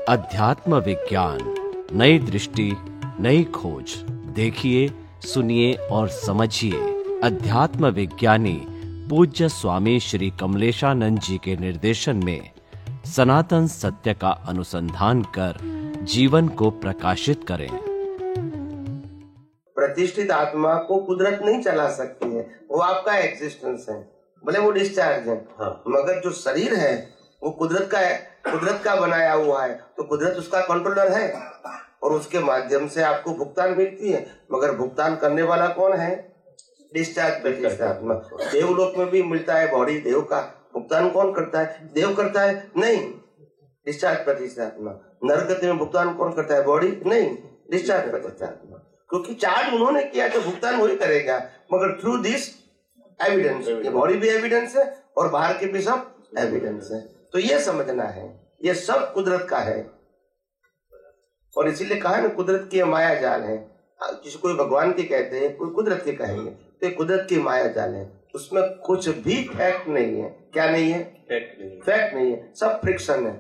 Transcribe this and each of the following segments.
अध्यात्म विज्ञान, नई दृष्टि, नई खोज। देखिए, सुनिए और समझिए। अध्यात्म विज्ञानी पूज्य स्वामी श्री कमलेशानंद जी के निर्देशन में सनातन सत्य का अनुसंधान कर जीवन को प्रकाशित करें। प्रतिष्ठित आत्मा को कुदरत नहीं चला सकती है, वो आपका एग्जिस्टेंस है, भले वो डिस्चार्ज है। हाँ। मगर जो शरीर है वो कुदरत का है, कुदरत का बनाया हुआ है, तो कुदरत उसका कंट्रोलर है और उसके माध्यम से आपको भुगतान मिलती है। मगर भुगतान करने वाला कौन है? डिस्चार्ज प्रतिष्ठित आत्मा। देवलोक में भी मिलता है बॉडी, देव का भुगतान कौन करता है? देव करता है? नहीं, डिस्चार्ज प्रतिष्ठित आत्मा। नरक में भुगतान कौन करता है? बॉडी? नहीं, डिस्चार्ज प्रतिष्ठित आत्मा। क्योंकि चार्ज उन्होंने किया तो भुगतान वही करेगा, मगर थ्रू दिस एविडेंस। ये बॉडी भी एविडेंस है और बाहर के भी सब एविडेंस है। तो ये समझना है, ये सब कुदरत का है। और इसीलिए कहा ना, कुदरत की माया जाल है। जिसे कोई भगवान की कहते हैं, कोई कुदरत की कहेंगे, तो ये कुदरत की माया जाल है। उसमें कुछ भी फैक्ट नहीं है। क्या नहीं है? फैक्ट नहीं है, सब फ्रिक्शन है,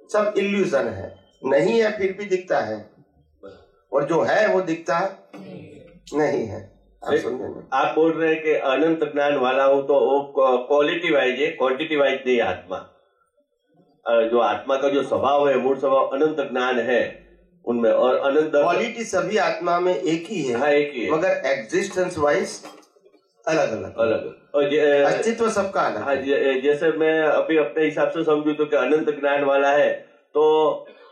सब इल्यूजन है। नहीं है फिर भी दिखता है, और जो है वो दिखता नहीं है। आप बोल रहे हैं कि अनंत ज्ञान वाला हो तो वो क्वालिटी वाइज है, क्वांटिटी वाइज नहीं। आत्मा, जो आत्मा का जो स्वभाव है, मूल स्वभाव अनंत ज्ञान है उनमें, और अनंत क्वालिटी सभी आत्मा में एक ही है। हाँ, एक ही है, मगर एग्जिस्टेंस वाइज अलग अलग और अस्तित्व सबका अलग। हाँ, जैसे मैं अभी अपने हिसाब से समझू तो कि अनंत ज्ञान वाला है, तो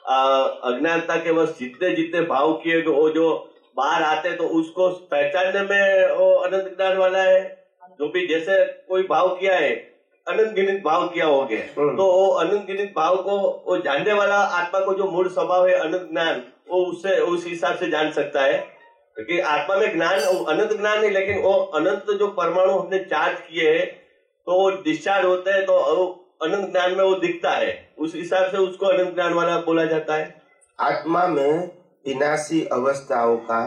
अज्ञानता के बस जितने जितने भाव किए वो जो बाहर आते तो उसको पहचानने में वो अनंत ज्ञान वाला है। जो भी जैसे कोई भाव किया है, अनंत गिनित भाव किया हो गया, तो वो अनंत गिनित भाव को वो जानने वाला आत्मा को जो मूल स्वभाव है अनंत ज्ञान, वो उससे उस हिसाब से जान सकता है। क्योंकि आत्मा में ज्ञान अनंत ज्ञान नहीं, लेकिन वो अनंत जो परमाणु हमने चार्ज किए हैं तो वो डिस्चार्ज होते हैं, तो अनंत ज्ञान में वो दिखता है। उस हिसाब से उसको अनंत ज्ञान वाला बोला जाता है। आत्मा में विनाशी अवस्थाओं का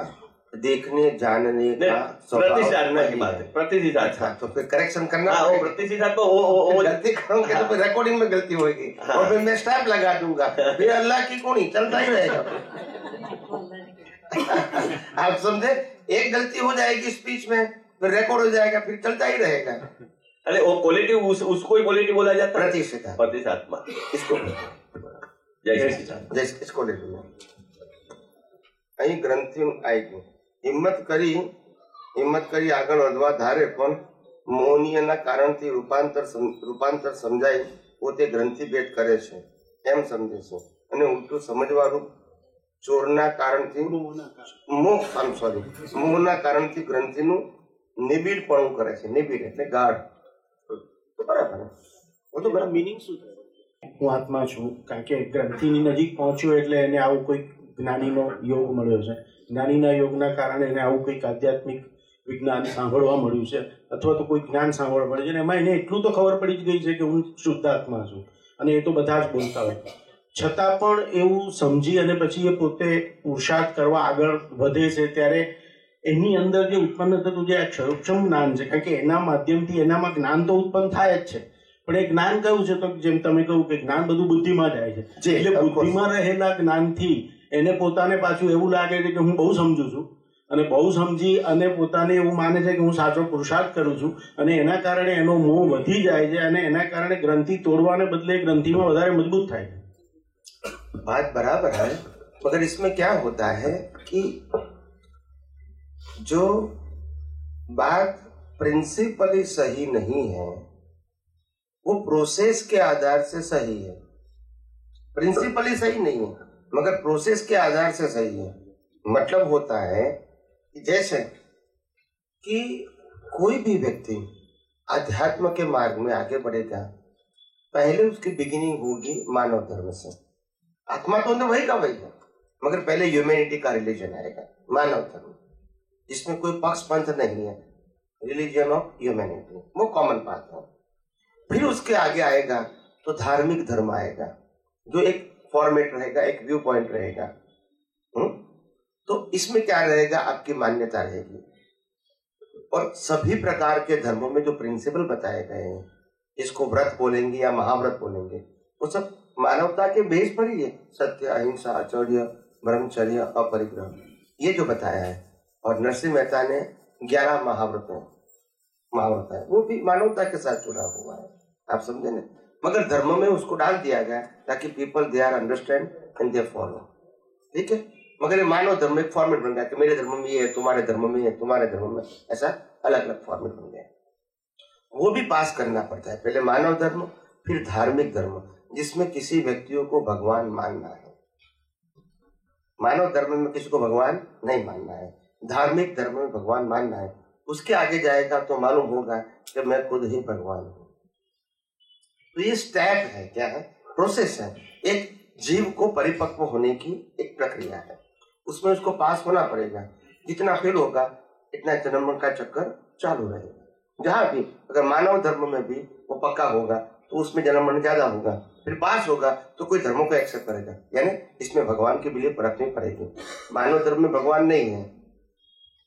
देखने जानने का प्रतिष्ठा। अच्छा, तो फिर करेक्शन करना। प्रतिष्ठा तो वो गलती करूंगे तो फिर रिकॉर्डिंग में गलती होगी। और फिर मैं स्टैम्प लगा दूंगा, फिर अल्लाह की कौन चलता ही रहेगा। आप समझे? एक गलती हो जाएगी स्पीच में, फिर रिकॉर्ड हो जाएगा, फिर चलता ही रहेगा। अरे वो क्वालिटी, उसको ही क्वालिटी बोला जाता है, प्रतिष्ठात्मा। इसको जैसे इसको ले लो। અહીં ગ્રંથિ આવી હિંમત કરી આગળ વધવા ધારે પણ મોહનીયના કારણથી રૂપાંતર સમજાય પોતે ગ્રંથિ ભેદ કરે છે એમ સમજે છે, અને ઉલટું સમજવાળું ચોરના કારણથી મોહના કારણથી ગ્રંથિનું નિબીડપણું કરે છે। નિબીડ એટલે ગાઢ। બરાબર, वो तो बड़ा मीनिंग શું છે? હું આત્મા છું, કારણ કે ગ્રંથિની નજીક પહોંચ્યો એટલે એને આવું કોઈ જ્ઞાનીનો યોગ મળ્યો છે। જ્ઞાનીના યોગના કારણે એને આવું કંઈક આધ્યાત્મિક વિજ્ઞાન સાંભળવા મળ્યું છે, અથવા તો કોઈ જ્ઞાન સાંભળવા મળે છે, અને એમાં એને એટલું તો ખબર પડી જ ગઈ છે કે હું શુદ્ધ આત્મા છું, અને એ તો બધા જ બોલતા હોય। છતાં પણ એવું સમજી અને પછી એ પોતે પુરુષાર્થ કરવા આગળ વધે છે, ત્યારે એની અંદર જે ઉત્પન્ન થતું જે ક્ષયોક્ષમ જ્ઞાન છે, કારણ કે એના માધ્યમથી એનામાં જ્ઞાન તો ઉત્પન્ન થાય જ છે, પણ એ જ્ઞાન કયું છે? તો જેમ તમે કહ્યું કે જ્ઞાન બધું બુદ્ધિમાં જાય છે, એટલે બુદ્ધિમાં રહેલા જ્ઞાનથી એને પોતાને પાછું એવું લાગે છે કે હું બહુ સમજુ છું, અને બહુ સમજી અને પોતાને એવું માને છે કે હું સાચો પુરુષાર્થ કરું છું, અને એના કારણે એનો મોહ વધી જાય છે, અને એના કારણે ગ્રંથિ તોડવાને બદલે ગ્રંથિમાં વધારે મજબૂત થાય છે। बात बराबर है, मगर इसमें क्या होता है कि जो बात प्रिंसिपली सही नहीं है वो प्रोसेस के आधार से सही है। प्रिंसिपली सही नहीं है मगर प्रोसेस के आधार से सही है। मतलब होता है कि जैसे कि कोई भी व्यक्ति अध्यात्म के मार्ग में आगे बढ़ेगा, पहले उसकी बिगिनिंग होगी मानव धर्म से। आत्मा तो वही का वही है, मगर पहले ह्यूमैनिटी का रिलीजन आएगा, मानव धर्म, जिसमें कोई पक्ष पंथ नहीं है, रिलीजन ऑफ ह्यूमैनिटी, वो कॉमन बात है। फिर उसके आगे आएगा तो धार्मिक धर्म आएगा, जो एक फॉर्मेट रहेगा, एक व्यू पॉइंट रहेगा। तो इसमें क्या रहेगा? आपकी मान्यता रहेगी, और सभी प्रकार के धर्मों में जो प्रिंसिपल बताए गए हैं, इसको व्रत बोलेंगे या महाव्रत बोलेंगे, वो सब मानवता के बेस पर ही है, सत्य, अहिंसा, आचर्य, ब्रह्मचर्य, अपरिग्रह, ये जो बताया है। और नरसिंह मेहता ने 11 महाव्रत है, वो भी मानवता के साथ जुड़ा हुआ है, आप समझे ना। मगर धर्म में उसको डाल दिया गया ताकि people they are understand and they follow, ठीक है। मगर ये मानव धर्म एक फॉर्मेट बन गया कि मेरे धर्म में ये है, तुम्हारे धर्म में ये, तुम्हारे धर्म में, ऐसा अलग अलग फॉर्मेट बन गया। वो भी पास करना पड़ता है, पहले मानव धर्म, फिर धार्मिक धर्म, जिसमें किसी व्यक्तियों को भगवान मानना है। मानव धर्म में किसी को भगवान नहीं मानना है, धार्मिक धर्म में भगवान मानना है। उसके आगे जाएगा तो मालूम होगा कि मैं खुद ही भगवान हूं। तो ये स्टेप है, क्या है, प्रोसेस है, एक जीव को परिपक्व होने की एक प्रक्रिया है। उसमें उसको पास होना पड़ेगा, जितना फेल होगा इतना जन्म का चक्कर चालू रहेगा। जहां भी अगर मानव धर्म में भी वो पक्का होगा तो उसमें जन्म मरण ज्यादा होगा, फिर पास होगा तो कोई धर्मों को एक्सेप्ट करेगा, यानी इसमें भगवान की बिलीफ रखनी पड़ेगी। मानव धर्म में भगवान नहीं है।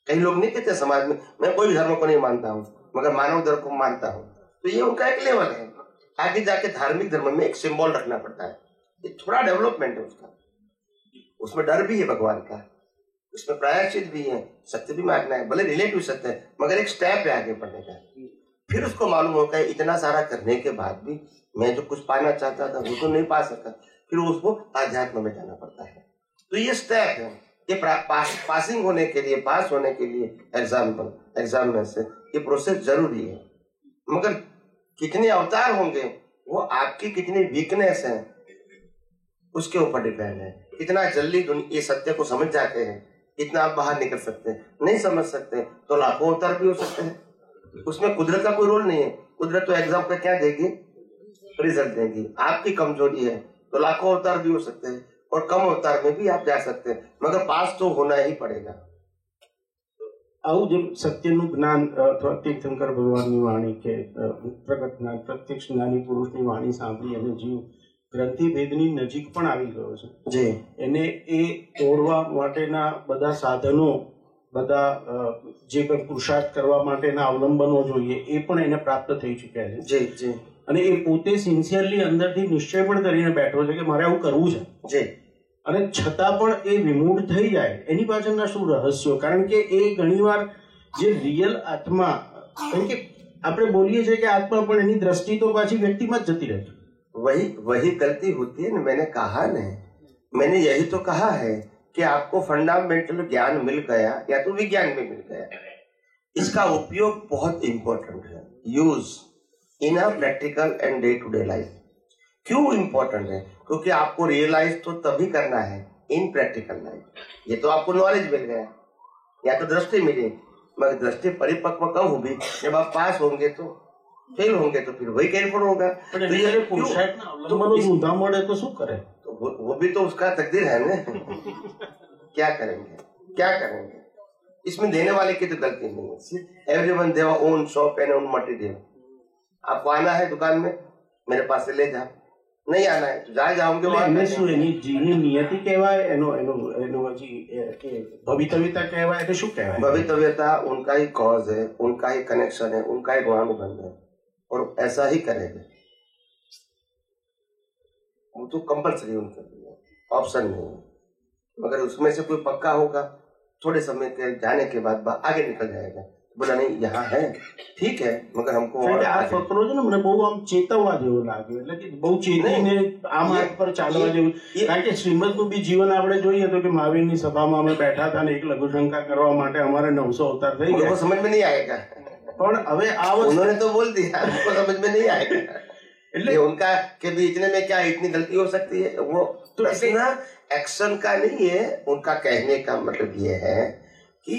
कई लोग नहीं कहते समाज में, मैं कोई धर्म को नहीं मानता हूँ मगर मानव धर्म को मानता हूँ, तो ये उनका एक लेवल है। आगे जाके धार्मिक धर्म में एक सिंबल रखना पड़ता है, ये थोड़ा डेवलपमेंट है उसका। उसमें डर भी है भगवान का, उसमें प्रायश्चित भी है, सत्य भी मानना है, भले रिलेटिव सत्य है मगर एक स्टेप है आगे बढ़ने का। फिर उसको मालूम होता है इतना सारा करने के बाद भी मैं जो कुछ पाना चाहता था वो तो नहीं पा सका, फिर उसको आध्यात्म में जाना पड़ता है। तो ये स्टेप है, ये पासिंग होने के लिए, पास होने के लिए एग्जाम में से ये प्रोसेस जरूरी है। मगर कितने अवतार होंगे वो आपकी कितनी वीकनेस है उसके ऊपर डिपेंड है। कितना जल्दी ये सत्य को समझ जाते हैं, इतना आप बाहर निकल सकते हैं। नहीं समझ सकते तो लाखों अवतार भी हो सकते हैं, उसमें कुदरत का कोई रोल नहीं है। कुदरत तो एग्जाम का क्या देगी, रिजल्ट देगी। आपकी कमजोरी है तो लाखों अवतार भी हो सकते हैं और कम अवतार में भी आप जा सकते हैं, मगर पास तो होना ही पड़ेगा। આવું જેમ સત્યનું જ્ઞાન અથવા તીર્થંકર ભગવાનની વાણી કે પ્રગટ જ્ઞાન, પ્રત્યક્ષ જ્ઞાની પુરુષની વાણી સાંભળી અને જીવ ગ્રંથિભેદની નજીક પણ આવી ગયો છે, જે એને એ તોડવા માટેના બધા સાધનો, બધા જે કંઈ પુરુષાર્થ કરવા માટેના અવલંબનો જોઈએ એ પણ એને પ્રાપ્ત થઈ ચૂક્યા છે। જી જી। અને એ પોતે સિન્સિયરલી અંદરથી નિશ્ચય પણ કરીને બેઠો છે કે મારે આવું કરવું છે। જી। અને છતાં પણ એ વિમૂઢ થઈ જાય એની પાછળના શું રહસ્યો? કારણ કે એ ઘણીવાર જે રિયલ આત્મા, કારણ કે આપણે બોલીએ છીએ કે આત્મા, પણ એની દ્રષ્ટિ તો પાછી વ્યક્તિમાં જ જતી રહે છે। वही गलती होती है ना। मैंने कहा ना, मैंने यही तो कहा है कि आपको फंडामेंटल ज्ञान मिल गया या तो विज्ञान में मिल गया, इसका उपयोग बहुत इंपॉर्टेंट है। Use in a practical and day to day life. क्यों इंपॉर्टेंट है? क्योंकि आपको रियलाइज तो तभी करना है इन प्रैक्टिकल लाइफ। ये तो आपको नॉलेज मिल गया या तो दृष्टि मिली, मगर दृष्टि परिपक्व कब होगी? जब आप पास होंगे तो, फेल होंगे तो फिर वही केयरफुल होगा। तो ये तो वो भी तो उसका तकदीर है ना। क्या करेंगे? इसमें देने वाले की तो गलती नहीं है। सिर्फ everyone their own shop and own material. आपको आना है दुकान में, मेरे पास से ले जाओ, नहीं आना है तो जाओगे એને શું એની જીવની નિયતિ કહેવાય, એનો એનો એનો હજી ભવિતવ્યતા કહેવાય, એટલે શું કહેવાય? भवितव्यता उनका ही कॉज है, उनका ही कनेक्शन है, उनका ही गुणानुबंध है और ऐसा ही करेंगे। वो तो कंपल्सरी उनके लिए, ऑप्शन नहीं है। मगर उसमें से कोई पक्का होगा, थोड़े समय के जाने के बाद आगे निकल जाएगा, बोला नहीं यहाँ है, ठीक है, मगर हमको આ ફકરો છે ને મને બહુ આમ ચેતવવા જેવો લાગ્યો, એટલે કે બહુ ચેતીને આ માર્ગ પર ચાલવા જેવું। કારણ કે શ્રીમદનું બી જીવન આપણે જોઈએ તો કે મહાવીરની સભામાં અમે બેઠા હતા ને એક લઘુશંકા કરવા માટે અમારે 900 અવતાર થઈ ગયા। समझ में नहीं आएगा, પણ હવે આ उन्होंने तो बोल दिया, हमको समझ में नहीं आएगा। એટલે उनका के भी इतने में क्या इतनी गलती हो सकती है? वो तो एक्शन का नहीं है, उनका कहने का मतलब ये है कि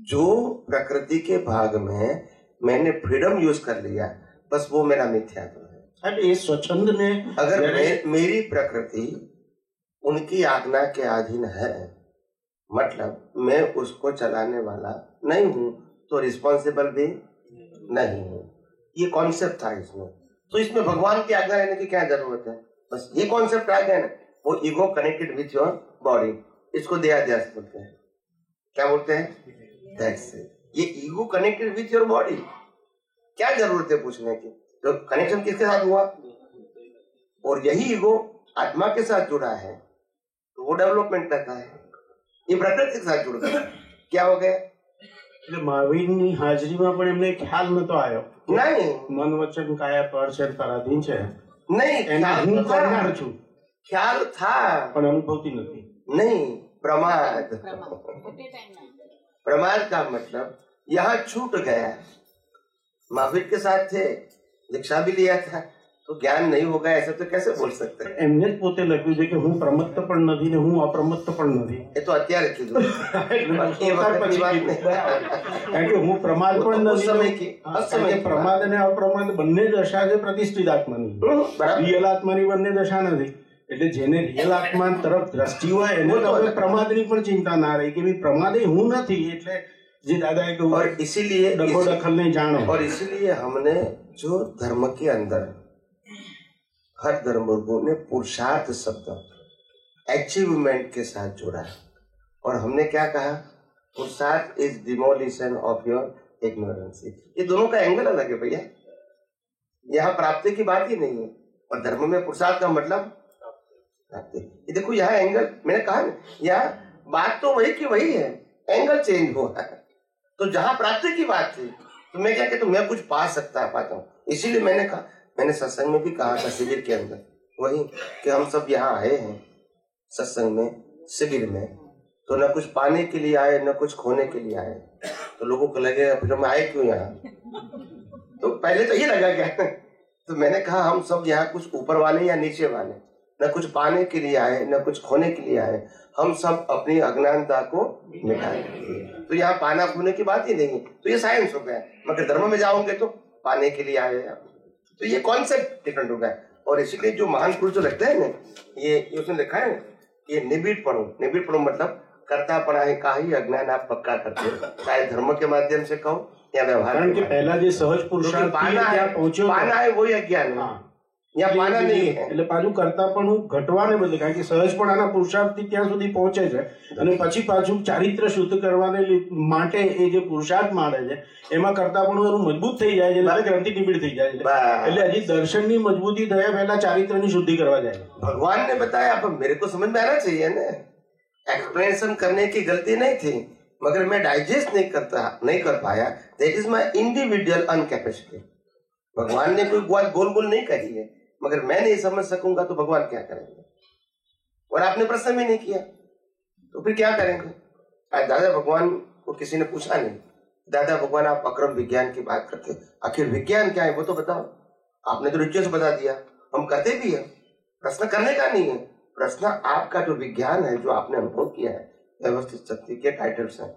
जो प्रकृति के भाग में मैंने फ्रीडम यूज कर लिया, बस वो मेरा मिथ्यात्व है। अरे स्वच्छंद ने अगर मेरी प्रकृति उनकी आज्ञा के अधीन है, मतलब मैं उसको चलाने वाला नहीं हूं, तो रिस्पॉन्सिबल भी नहीं हूं। ये कॉन्सेप्ट था इसमें। तो इसमें भगवान की आज्ञा लेने की क्या जरूरत है? बस ये कॉन्सेप्ट आ गया ना। वो ego connected with your body, इसको देहाध्यास बोलते हैं। क्या बोलते हैं? That's it. ये ego connected with your body, क्या जरूरत है पूछने की? तो कनेक्शन किसके साथ हुआ? और यही ईगो आत्मा के साथ जुड़ा है तो वो डेवलपमेंट करता है, ये प्रकृति के साथ जुड़ गया, क्या हो गया? એટલે મહાવીરની હાજરીમાં પણ એમને ખ્યાલ નતો આવ્યો नहीं મન વચન કાયા પર છે પરાધીન છે नहीं, એને ख्याल હું तो था, કરનાર છું ख्याल था પણ अनुभवती નથી। नहीं, प्रमाद। प्रमाद का मतलब यहाँ छूट गया। महावीर के साथ थे, दीक्षा भी लिया था, तो ज्ञान नहीं होगा ऐसे तो कैसे बोल सकते हैं? એમને જ પોતે લખ્યું છે કે હું પ્રમત્ત પણ નથી ને હું અપ્રમત્ત પણ નથી। ये तो અત્યારે કીધું, એટલે ये અવતાર वक्त की પછી बात કીધું। नहीं। કારણ કે હું પ્રમાદ वो પણ तो उस નથી समय की, હા, उस કારણ समय કે की પ્રમાદ અને અપ્રમાદ બંને દશા છે પ્રતિષ્ઠિત આત્માની, बराबर। રિયલ આત્માની બંને દશા નથી। એટલે જેને રિયલ આત્મા તરફ દ્રષ્ટિ હોય એને તો હવે પ્રમાદની પણ ચિંતા ના રહી કે ભાઈ પ્રમાદ હું નથી। એટલે જે દાદાએ કહ્યું और इसीलिए ડખો દખલ નહીં જાણો। और इसीलिए हमने जो धर्म के अंदर हर धर्मगुरु ने पुरुषार्थ शब्द अचीवमेंट के साथ जोड़ा है, और हमने क्या कहा? पुरुषार्थ इज डिमोलिशन ऑफ योर इग्नोरेंसी। ये दोनों का एंगल अलग है भैया, यहाँ प्राप्ति की बात ही नहीं है, और धर्म में पुरुषार्थ का मतलब प्राप्ति। ये देखो यहाँ एंगल, मैंने कहा ना, यहाँ बात तो वही की वही है, एंगल चेंज हुआ है। तो जहां प्राप्ति की बात थी तो मैं क्या कहता हूँ, मैं कुछ पा सकता पाता हूँ, इसीलिए मैंने कहा, मैंने सत्संग में भी कहा था शिविर के अंदर वही कि हम सब यहाँ आए हैं सत्संग में, शिविर में, तो न कुछ पाने के लिए आए न कुछ खोने के लिए आए। तो लोगों को लगेगा फिर हम आए क्यों यहाँ? तो पहले तो ये लगा क्या, तो मैंने कहा हम सब यहाँ कुछ ऊपर वाले या नीचे वाले, न कुछ पाने के लिए आए न कुछ खोने के लिए आए, हम सब अपनी अज्ञानता को मिटाने के लिए। तो यहाँ पाना खोने की बात ही नहीं है, तो ये साइंस हो गया। मगर धर्म में जाओगे तो पाने के लिए आए आप, तो ये कॉन्सेप्ट डिफरेंट हो गया। और इसीलिए जो महान पुरुष जो लगते हैं ना, ये उसने लिखा है ये निबिड़ पढ़ो मतलब करता पड़ा है का ही अज्ञान आप पक्का करते हो, चाहे धर्म के माध्यम से कहो या व्यवहार। કારણ કે પહેલા જે સહજ પુરુષાર્થ पाना है वही अज्ञान है, यहाँ पाना नहीं है। એટલે પાછું કરતા પણ હું ઘટવાને બદલે, કારણ કે સહજપણાના પુરુષાર્થથી ત્યાં સુધી પહોંચે છે અને પછી પાછું ચારિત્ર શુદ્ધ કરવાને માટે એ જે પુરુષાર્થ માંડે છે એમાં કરતાપણું એનું મજબૂત થઈ જાય છે, એટલે ગ્રંથિ નિબિડ થઈ જાય છે। એટલે હજી દર્શનની મજબૂતી થયા પહેલા ચારિત્રની શુદ્ધિ કરવા જાય। भगवान ने बताया, अब मेरे को समझ में आना चाहिए ना, एक्सप्लेनेशन करने की गलती नहीं थी, मगर मैं डाइजेस्ट नहीं कर पाया। That is my individual incapacity. भगवान ने कोई बात गोल गोल नहीं कही है, मगर मैं नहीं समझ सकूंगा तो भगवान क्या करेंगे? और आपने प्रश्न भी नहीं किया तो फिर क्या करेंगे? आज दादा भगवान को किसी ने पूछा नहीं, दादा भगवान आप अक्रम विज्ञान की बात करते, आखिर विज्ञान क्या है वो तो बताओ। आपने तो रिचुअल्स बता दिया, हम करते भी है। प्रश्न करने का नहीं है, प्रश्न आपका जो विज्ञान है, जो आपने अनुभव किया है, व्यवस्थित शक्ति के टाइटल्स हैं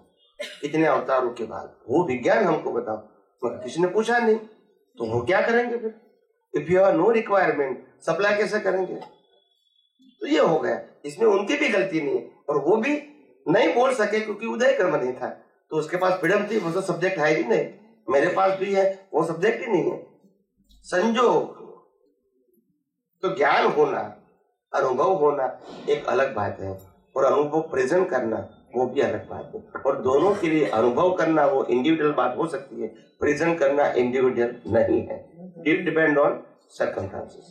कितने अवतारों के बाद, वो विज्ञान हमको बताओ। मगर किसी ने पूछा नहीं तो वो क्या करेंगे फिर? If you have no requirement supply कैसे करेंगे? तो ये हो गया, इसमें उनकी भी गलती नहीं है, और वो भी नहीं बोल सके क्योंकि उदय कर्म नहीं था, तो उसके पास फ्रीडम थी, वो तो सब्जेक्ट है ही नहीं। मेरे पास भी है, वो सब्जेक्ट ही नहीं है। संजोग तो ज्ञान होना, अनुभव होना एक अलग बात है, और अनुभव प्रेजेंट करना वो भी अलग बात है। और दोनों के लिए अनुभव करना वो इंडिविजुअल बात हो सकती है, प्रेजेंट करना इंडिविजुअल नहीं है। It depend on circumstances.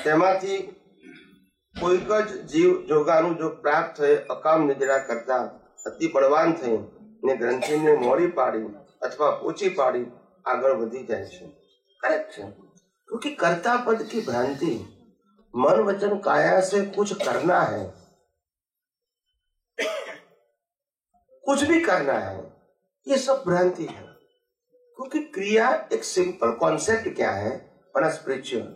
તેમાંથી કોઈ જ જીવ જોગાનું જો પ્રાપ્ત થયે અકામ નિદ્રા કરતા અતિ બળવાન થઈ ને ગ્રંથિને મોડી પાડી અથવા ઊંચી પાડી આગળ વધી જાય છે। કરેક્ટ છે, क्योंकि कर्ता पद की भ्रांति, मन वचन काया से कुछ करना है, कुछ भी करना है, ये सब भ्रांति है। क्योंकि क्रिया एक सिंपल कॉन्सेप्ट क्या है, बड़ा स्पिरिचुअल।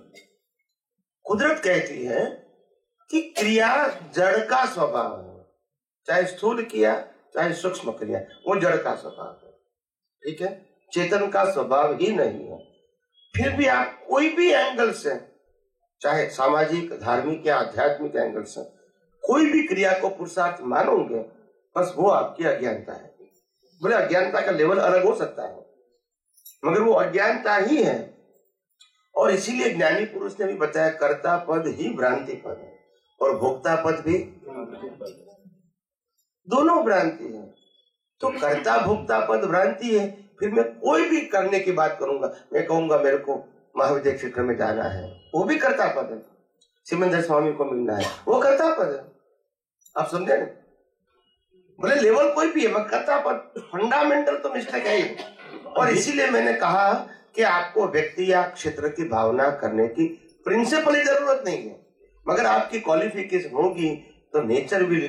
कुदरत कहती है कि क्रिया जड़ का स्वभाव है, चाहे स्थूल क्रिया चाहे सूक्ष्म क्रिया, वो जड़ का स्वभाव है। ठीक है, चेतन का स्वभाव ही नहीं है। फिर भी आप कोई भी एंगल से, चाहे सामाजिक धार्मिक या आध्यात्मिक एंगल से, कोई भी क्रिया को पुरुषार्थ मानोगे, बस वो आपकी अज्ञानता है। बोले अज्ञानता का लेवल अलग हो सकता है, मगर वो अज्ञानता ही है। और इसीलिए ज्ञानी पुरुष ने भी बताया कर्ता पद ही भ्रांति पद है, और भोक्ता पद भी दोनों भ्रांति है। तो कर्ता भोक्ता पद भ्रांति है, फिर मैं कोई भी करने की बात करूंगा, मैं कहूंगा मेरे को महाविद्या क्षेत्र में जाना है, वो भी कर्ता पद है। सिमंदर स्वामी को मिलना है, वो कर्ता पद है। आप समझे ना, बोले लेवल कोई भी है, कर्ता पद फंडामेंटल तो मिस्टेक है ही। और इसीलिए मैंने कहा कि आपको व्यक्ति या क्षेत्र की भावना करने की प्रिंसिपली जरूरत नहीं है, मगर आपकी क्वालिफिकेशन होगी तो नेचर विल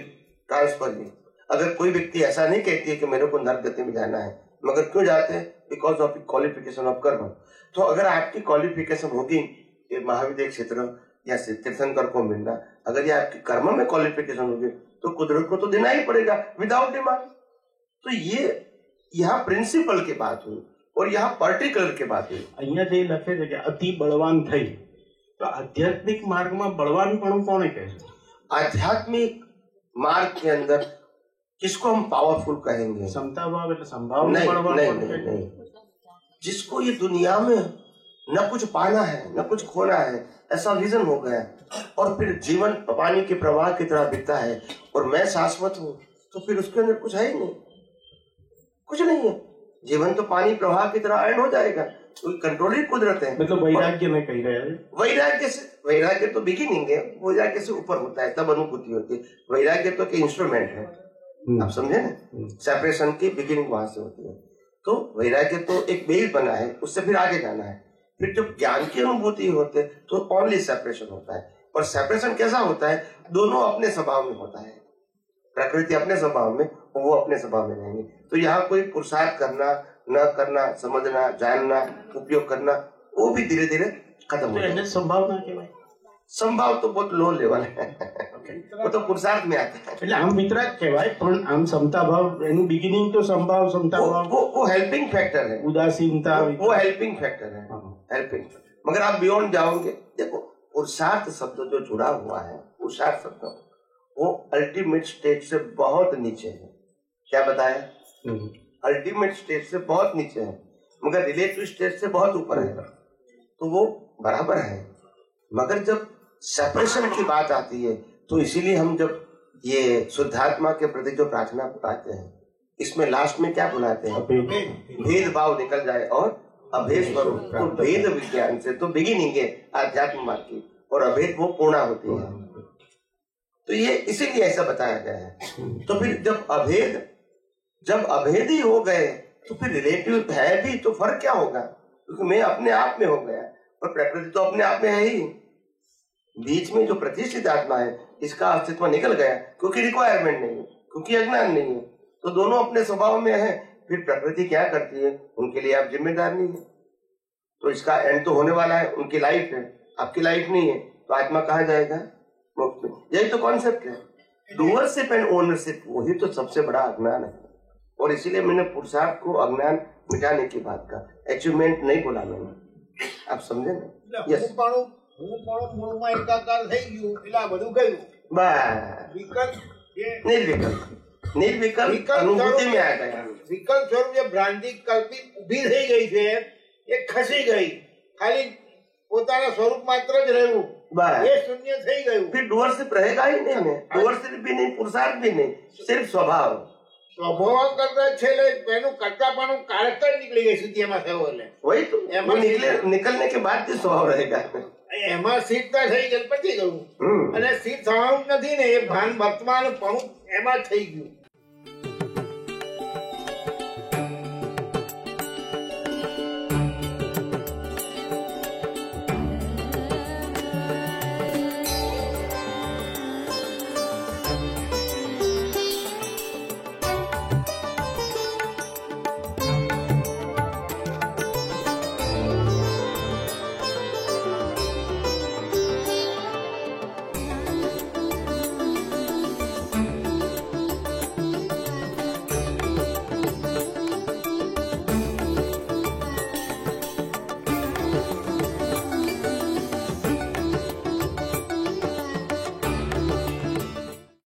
ट्रांसफर यू। अगर कोई व्यक्ति ऐसा नहीं कहती है कि मेरे को नर्क गति में जाना है, मगर क्यों जाते हैं? बिकॉज ऑफ क्वालिफिकेशन ऑफ कर्म। तो अगर आपकी क्वालिफिकेशन होगी महाविद्य क्षेत्र या तीर्थंकर को मिलना, अगर ये आपकी कर्म में क्वालिफिकेशन होगी तो कुदरत को तो देना ही पड़ेगा विदाउट डिमांड। तो ये यहाँ प्रिंसिपल की बात हुई और यहाँ पर्टिकुलर की बात हुई। અહીંયા જે લખે છે કે અતિ બળવાન થઈ, તો આધ્યાત્મિક માર્ગમાં બળવાનપણું કોને કહે છે? आध्यात्मिक मार्ग के अंदर किसको हम पावरफुल कहेंगे? समता भाव એટલે સંભાવના नहीं, બળવાન नहीं, કોને नहीं, કહે? नहीं। जिसको ये दुनिया में न कुछ पाना है न कुछ खोना है, ऐसा विजन हो गया और फिर जीवन पानी के प्रवाह की तरह बीतता है और मैं शाश्वत हूँ, तो फिर उसके अंदर कुछ है ही नहीं, कुछ नहीं है। जीवन तो पानी प्रवाह की तरह एंड हो जाएगा, कोई कंट्रोल ही कुदरत है। मतलब वैराग्य में कही रहे हैं। वैराग्य तो बिगिनिंग है, वैराग्य से ऊपर होता है, तब अनुभूति होती है। वैराग्य तो एक इंस्ट्रूमेंट है, आप समझे ना, सेपरेशन की बिगिनिंग वहां से होती है। तो वैराग्य तो एक बेस बना है, उससे फिर आगे जाना है। फिर जब ज्ञान की अनुभूति होते तो ओनली सेपरेशन होता है। और सेपरेशन कैसा होता है? दोनों अपने स्वभाव में होता है, प्रकृति अपने स्वभाव में, वो अपने स्वभाव में रहेंगे। तो यहाँ कोई पुरुषार्थ करना न करना, समझना, जानना, उपयोग करना, वो भी धीरे धीरे खत्म हो जाएगा। संभावना के संभाव तो बहुत लो लेवल है, वो तो पुरुषार्थ में आता है। એટલે આમ વિતરાગ કહેવાય, પણ આમ સમતા ભાવ એનું બિગિનિંગ તો સંભાવ સમતા ભાવ वो हेल्पिंग फैक्टर है, ઉદાસીનતા वो हेल्पिंग फैक्टर है, हेल्पिंग। मगर आप बियॉन्ड जाओगे, देखो पुरुषार्थ शब्द जो जुड़ा हुआ है, पुरुषार्थ शब्द वो अल्टीमेट स्टेज से बहुत नीचे है। क्या बताया? अल्टीमेट स्टेज से बहुत नीचे है, मगर रिलेटिव स्टेज से बहुत ऊपर है, तो वो बराबर है। मगर जब सेपरेशन की बात आती है तो इसीलिए हम जब ये शुद्धात्मा के प्रति जो प्रार्थना बुलाते हैं, इसमें लास्ट में क्या बुलाते हैं? भेदभाव निकल जाए और अभेद स्वरूप। तो भेद विज्ञान से तो बिगिनिंग है आध्यात्म मार्ग की, और अभेद वो पूर्णा होती है। तो ये इसीलिए ऐसा बताया गया है। तो फिर जब अभेद ही हो गए तो फिर रिलेटिव है भी तो फर्क क्या होगा? क्योंकि मैं अपने आप में हो गया और प्रकृति तो अपने आप में है ही। बीच में जो प्रतिष्ठित आत्मा है, इसका अस्तित्व निकल गया क्योंकि रिक्वायरमेंट नहीं है, क्योंकि अज्ञान नहीं है। तो दोनों अपने स्वभाव में है। फिर प्रकृति क्या करती है, उनके लिए आप जिम्मेदार नहीं है। तो इसका एंड तो होने वाला है, उनकी लाइफ है, आपकी लाइफ नहीं है। तो आत्मा कहाँ जाएगा? मुक्त में। यही तो कॉन्सेप्ट है, डूअरशिप एंड ओनरशिप। वही तो सबसे बड़ा अज्ञान है। और इसीलिए मैंने पुरुषार्थ को अज्ञान मिटाने की बात का, अचीवमेंट नहीं बोला मैंने। आप समझे ना? यस, મૂળમાં એકાકાર થઈ ગયું એટલે આ બધું ગયું। निर्विकल्प अनुभूति में आ गया। વિકલ્પ સ્વરૂપ જે ભ્રાંતિ કલ્પિત ઉભી થઈ ગઈ છે એ ખસી ગઈ, ખાલી પોતાના સ્વરૂપ માત્ર જ રહ્યું, એ શૂન્ય થઈ ગયું। फिर डूअरशिप रहेगा ही नहीं, डूअरशिप भी नहीं, पुरुषार्थ भी नहीं, सिर्फ स्वभाव। સ્વભાવ કરતા છેલ્લે એનું કરતાપણું કારેક્ટર નીકળી ગઈ સુધી એમાં થયો। એટલે वही तो निकलने के बाद भी स्वभाव रहेगा। એમાં સ્થિરતા થઈ ગઈ, પતી ગયું। અને સ્થિર થવાનું નથી ને, એ ભાન વર્તમાન પણ એમાં થઈ ગયું।